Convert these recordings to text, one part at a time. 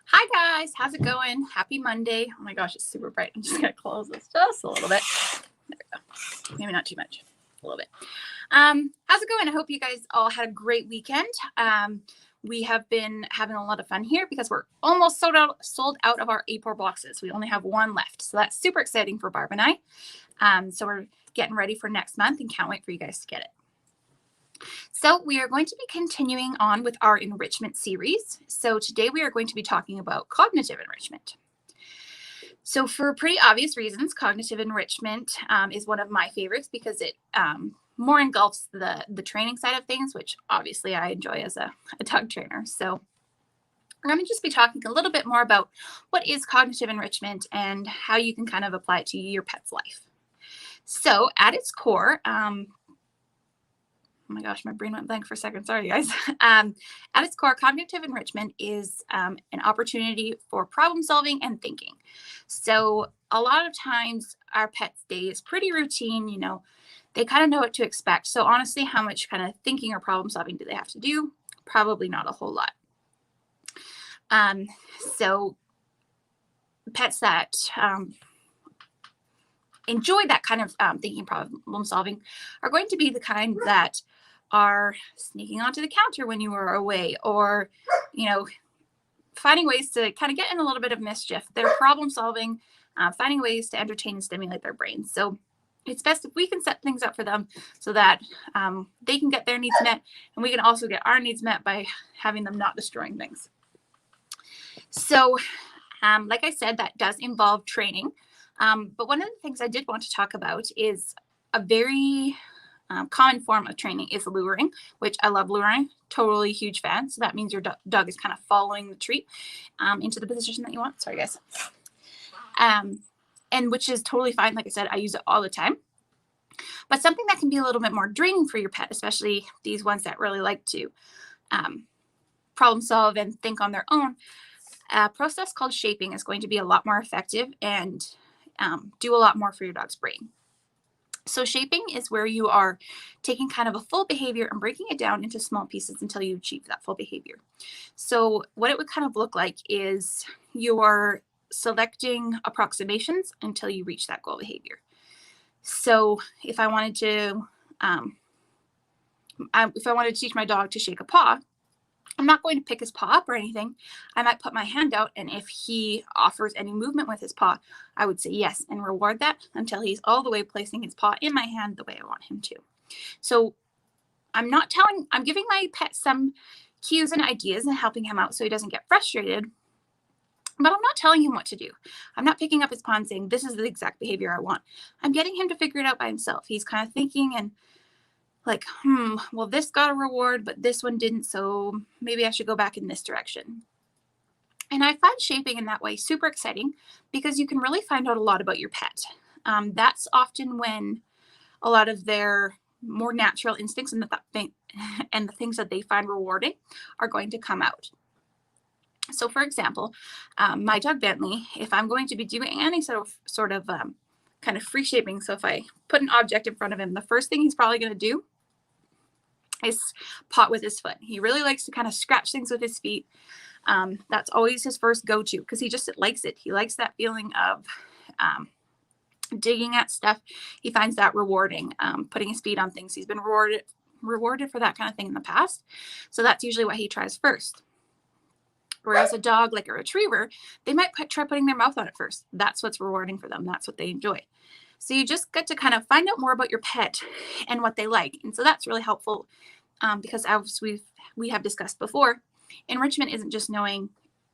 Hi guys, how's it going? Happy Monday. Oh my gosh, it's super bright. I'm just gonna close this just a little bit. There we go. Maybe not too much, a little bit. How's it going? I hope you guys all had a great weekend. We have been having a lot of fun here because we're almost sold out of our A4 boxes. We only have one left. So that's super exciting for Barb and I. So we're getting ready for next month and can't wait for you guys to get it. So we are going to be continuing on with our enrichment series. So today we are going to be talking about cognitive enrichment. So for pretty obvious reasons, cognitive enrichment is one of my favorites because it more engulfs the training side of things, which obviously I enjoy as a dog trainer. So we're going to just be talking a little bit more about what is cognitive enrichment and how you can kind of apply it to your pet's life. So at its core, oh my gosh, my brain went blank for a second. Sorry, guys. At its core, cognitive enrichment is an opportunity for problem solving and thinking. So a lot of times our pet's day is pretty routine, you know, they kind of know what to expect. So honestly, how much kind of thinking or problem solving do they have to do? Probably not a whole lot. So pets that enjoy that kind of thinking, problem solving are going to be the kind that are sneaking onto the counter when you are away, or, you know, finding ways to kind of get in a little bit of mischief. They're problem solving, finding ways to entertain and stimulate their brains. So it's best if we can set things up for them so that they can get their needs met, and we can also get our needs met by having them not destroying things. So like I said, that does involve training. But one of the things I did want to talk about is a very common form of training is luring, which I love luring. Totally huge fan. So that means your dog is kind of following the treat into the position that you want. Sorry, guys. And which is totally fine. Like I said, I use it all the time. But something that can be a little bit more draining for your pet, especially these ones that really like to problem solve and think on their own, a process called shaping is going to be a lot more effective and do a lot more for your dog's brain. So shaping is where you are taking kind of a full behavior and breaking it down into small pieces until you achieve that full behavior. So what it would kind of look like is you're selecting approximations until you reach that goal behavior. So if I wanted to teach my dog to shake a paw, I'm not going to pick his paw up or anything. I might put my hand out, and if he offers any movement with his paw, I would say yes and reward that until he's all the way placing his paw in my hand the way I want him to. So I'm giving my pet some cues and ideas and helping him out so he doesn't get frustrated, but I'm not telling him what to do. I'm not picking up his paw and saying, this is the exact behavior I want. I'm getting him to figure it out by himself. He's kind of thinking and like, well, this got a reward, but this one didn't, so maybe I should go back in this direction. And I find shaping in that way super exciting because you can really find out a lot about your pet. That's often when a lot of their more natural instincts and the things that they find rewarding are going to come out. So for example, my dog Bentley, if I'm going to be doing any sort of kind of free shaping, so if I put an object in front of him, the first thing he's probably going to do is paw with his foot. He really likes to kind of scratch things with his feet. That's always his first go-to because he just likes it. He likes that feeling of digging at stuff. He finds that rewarding, putting his feet on things. He's been rewarded for that kind of thing in the past. So that's usually what he tries first. Whereas a dog like a retriever, they might try putting their mouth on it first. That's what's rewarding for them. That's what they enjoy. So you just get to kind of find out more about your pet and what they like. And so that's really helpful because as we have discussed before, enrichment isn't just knowing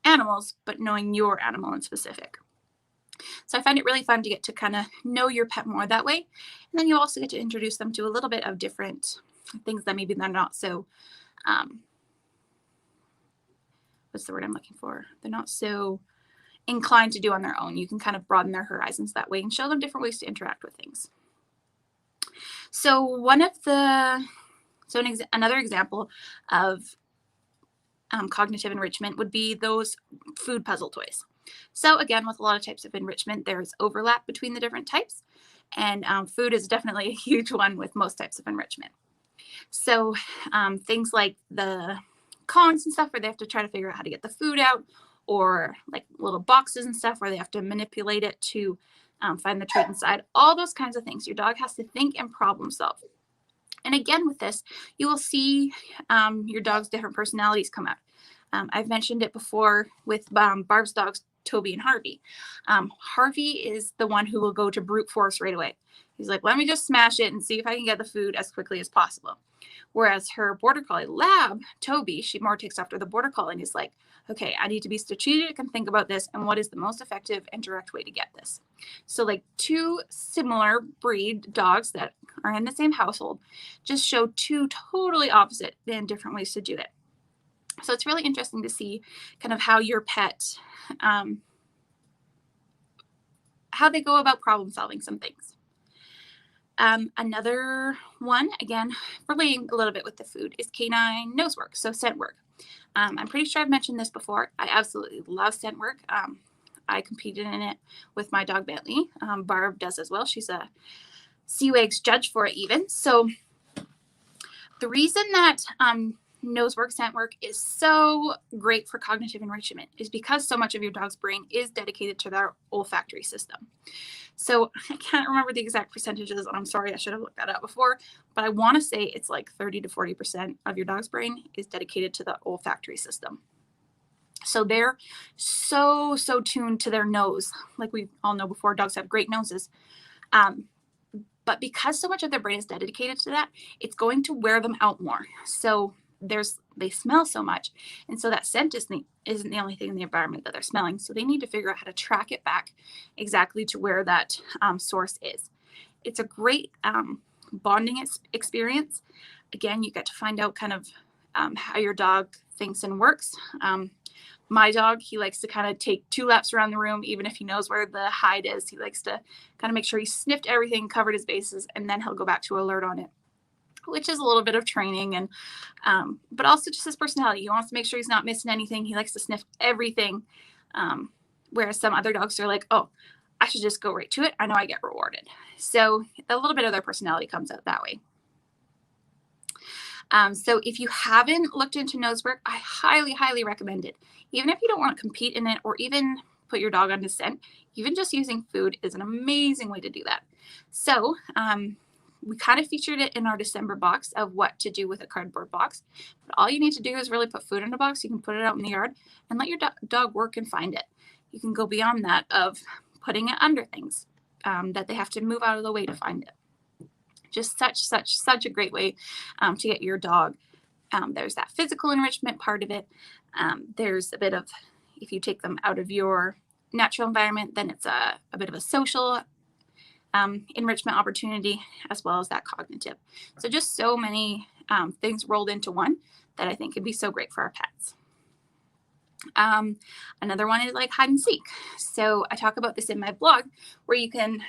animals, but knowing your animal in specific. So I find it really fun to get to kind of know your pet more that way. And then you also get to introduce them to a little bit of different things that maybe they're not so, what's the word I'm looking for? They're not so inclined to do on their own. You can kind of broaden their horizons that way and show them different ways to interact with things. So another example of cognitive enrichment would be those food puzzle toys. So again, with a lot of types of enrichment, there's overlap between the different types, and food is definitely a huge one with most types of enrichment. So things like the cons and stuff where they have to try to figure out how to get the food out, or like little boxes and stuff where they have to manipulate it to find the treat inside. All those kinds of things. Your dog has to think and problem solve. And again, with this, you will see your dog's different personalities come out. I've mentioned it before with Barb's dogs, Toby and Harvey. Harvey is the one who will go to brute force right away. He's like, let me just smash it and see if I can get the food as quickly as possible. Whereas her border collie lab, Toby, she more takes after the border collie and is like, okay, I need to be strategic and think about this and what is the most effective and direct way to get this. So like two similar breed dogs that are in the same household just show two totally opposite and different ways to do it. So it's really interesting to see kind of how your pet, how they go about problem solving some things. Another one, again, relating a little bit with the food, is canine nose work, so scent work. I'm pretty sure I've mentioned this before. I absolutely love scent work. I competed in it with my dog Bentley. Barb does as well. She's a CWAG's judge for it even. So the reason that nose work, scent work is so great for cognitive enrichment is because so much of your dog's brain is dedicated to their olfactory system. So I can't remember the exact percentages, and I'm sorry, I should have looked that up before, but I want to say it's like 30 to 40% of your dog's brain is dedicated to the olfactory system. So they're so tuned to their nose. Like we all know before, dogs have great noses. But because so much of their brain is dedicated to that, it's going to wear them out more. So they smell so much. And so that scent isn't the only thing in the environment that they're smelling. So they need to figure out how to track it back exactly to where that source is. It's a great bonding experience. Again, you get to find out kind of how your dog thinks and works. My dog, he likes to kind of take 2 laps around the room, even if he knows where the hide is. He likes to kind of make sure he sniffed everything, covered his bases, and then he'll go back to alert on it, which is a little bit of training, and but also just his personality. He wants to make sure he's not missing anything. He likes to sniff everything, whereas some other dogs are like, oh, I should just go right to it. I know I get rewarded. So a little bit of their personality comes out that way. So if you haven't looked into nose work, I highly recommend it. Even if you don't want to compete in it or even put your dog on to scent, even just using food is an amazing way to do that. So we kind of featured it in our December box of what to do with a cardboard box. But all you need to do is really put food in a box. You can put it out in the yard and let your dog work and find it. You can go beyond that of putting it under things that they have to move out of the way to find it. Just such a great way to get your dog. There's that physical enrichment part of it. There's a bit of, if you take them out of your natural environment, then it's a bit of a social enrichment opportunity, as well as that cognitive. So just so many things rolled into one that I think could be so great for our pets. Another one is like hide and seek. So I talk about this in my blog, where you can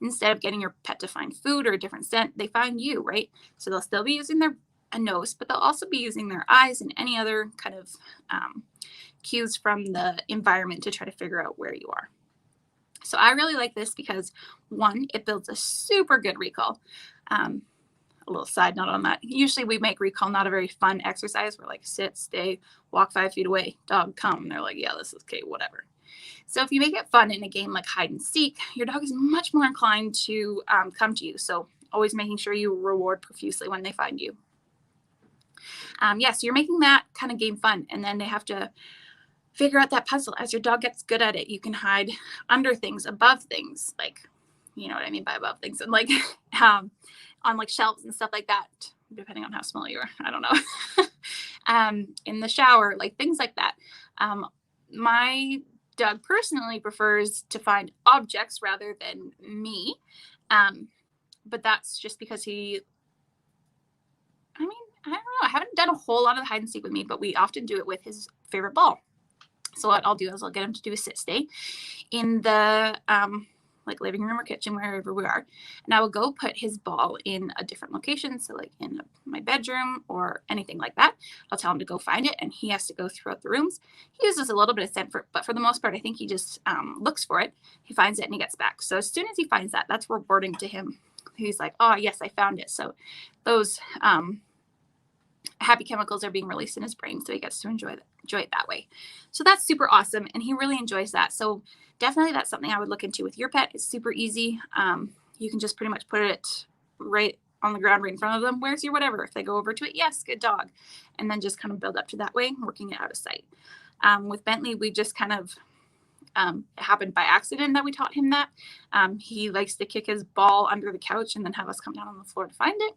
instead of getting your pet to find food or a different scent, they find you, right? So they'll still be using their nose, but they'll also be using their eyes and any other kind of cues from the environment to try to figure out where you are. So I really like this because, one, it builds a super good recall. A little side note on that. Usually we make recall not a very fun exercise. We're like, sit, stay, walk 5 feet away, dog, come. And they're like, yeah, this is okay, whatever. So if you make it fun in a game like hide and seek, your dog is much more inclined to come to you. So always making sure you reward profusely when they find you. So you're making that kind of game fun. And then they have to figure out that puzzle. As your dog gets good at it, you can hide under things, above things, like, you know what I mean by above things, and like on like shelves and stuff like that, depending on how small you are. I don't know. In the shower, like things like that. My Doug personally prefers to find objects rather than me. But that's just because I don't know. I haven't done a whole lot of the hide and seek with me, but we often do it with his favorite ball. So what I'll do is I'll get him to do a sit stay in the like living room or kitchen, wherever we are. And I will go put his ball in a different location. So like in my bedroom or anything like that. I'll tell him to go find it, and he has to go throughout the rooms. He uses a little bit of scent for it, but for the most part, I think he just looks for it. He finds it and he gets back. So as soon as he finds that, that's rewarding to him. He's like, oh yes, I found it. So those, how happy chemicals are being released in his brain, so he gets to enjoy it that way. So that's super awesome, and he really enjoys that. So definitely that's something I would look into with your pet. It's super easy. You can just pretty much put it right on the ground right in front of them. Where's your whatever? If they go over to it, yes, good dog. And then just kind of build up to that way, working it out of sight. With Bentley, we just kind of, it happened by accident that we taught him that. He likes to kick his ball under the couch and then have us come down on the floor to find it.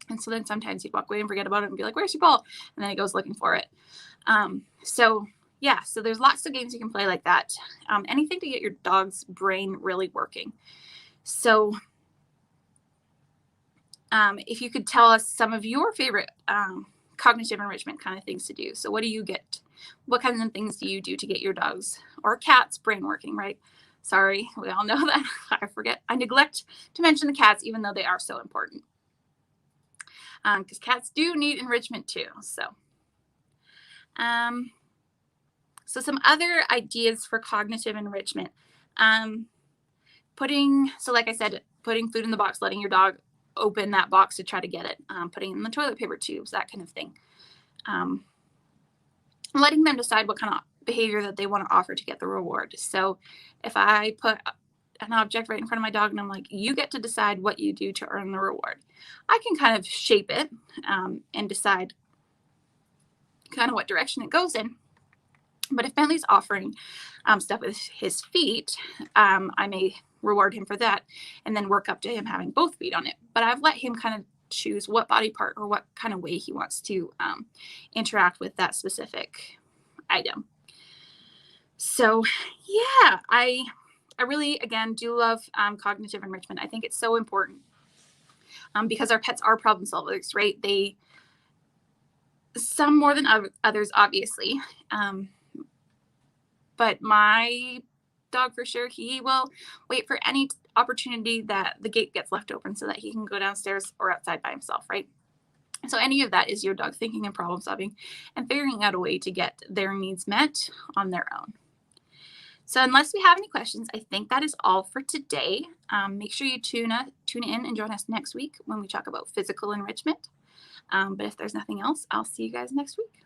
And so then sometimes he'd walk away and forget about it and be like, where's your ball? And then he goes looking for it. So there's lots of games you can play like that. Anything to get your dog's brain really working. So if you could tell us some of your favorite cognitive enrichment kind of things to do. So what do you get? What kinds of things do you do to get your dog's or cat's brain working, right? Sorry, we all know that. I neglect to mention the cats, even though they are so important. Because cats do need enrichment too. So some other ideas for cognitive enrichment. Like I said, putting food in the box, letting your dog open that box to try to get it, putting in the toilet paper tubes, that kind of thing. Letting them decide what kind of behavior that they want to offer to get the reward. So if I put an object right in front of my dog and I'm like, you get to decide what you do to earn the reward, I can kind of shape it and decide kind of what direction it goes in. But if Bentley's offering stuff with his feet, I may reward him for that and then work up to him having both feet on it. But I've let him kind of choose what body part or what kind of way he wants to interact with that specific item. So yeah, I really, again, do love cognitive enrichment. I think it's so important because our pets are problem solvers, right? Some more than others, obviously. But my dog, for sure, he will wait for any opportunity that the gate gets left open so that he can go downstairs or outside by himself, right? So any of that is your dog thinking and problem solving and figuring out a way to get their needs met on their own. So unless we have any questions, I think that is all for today. Make sure you tune in and join us next week when we talk about physical enrichment. But if there's nothing else, I'll see you guys next week.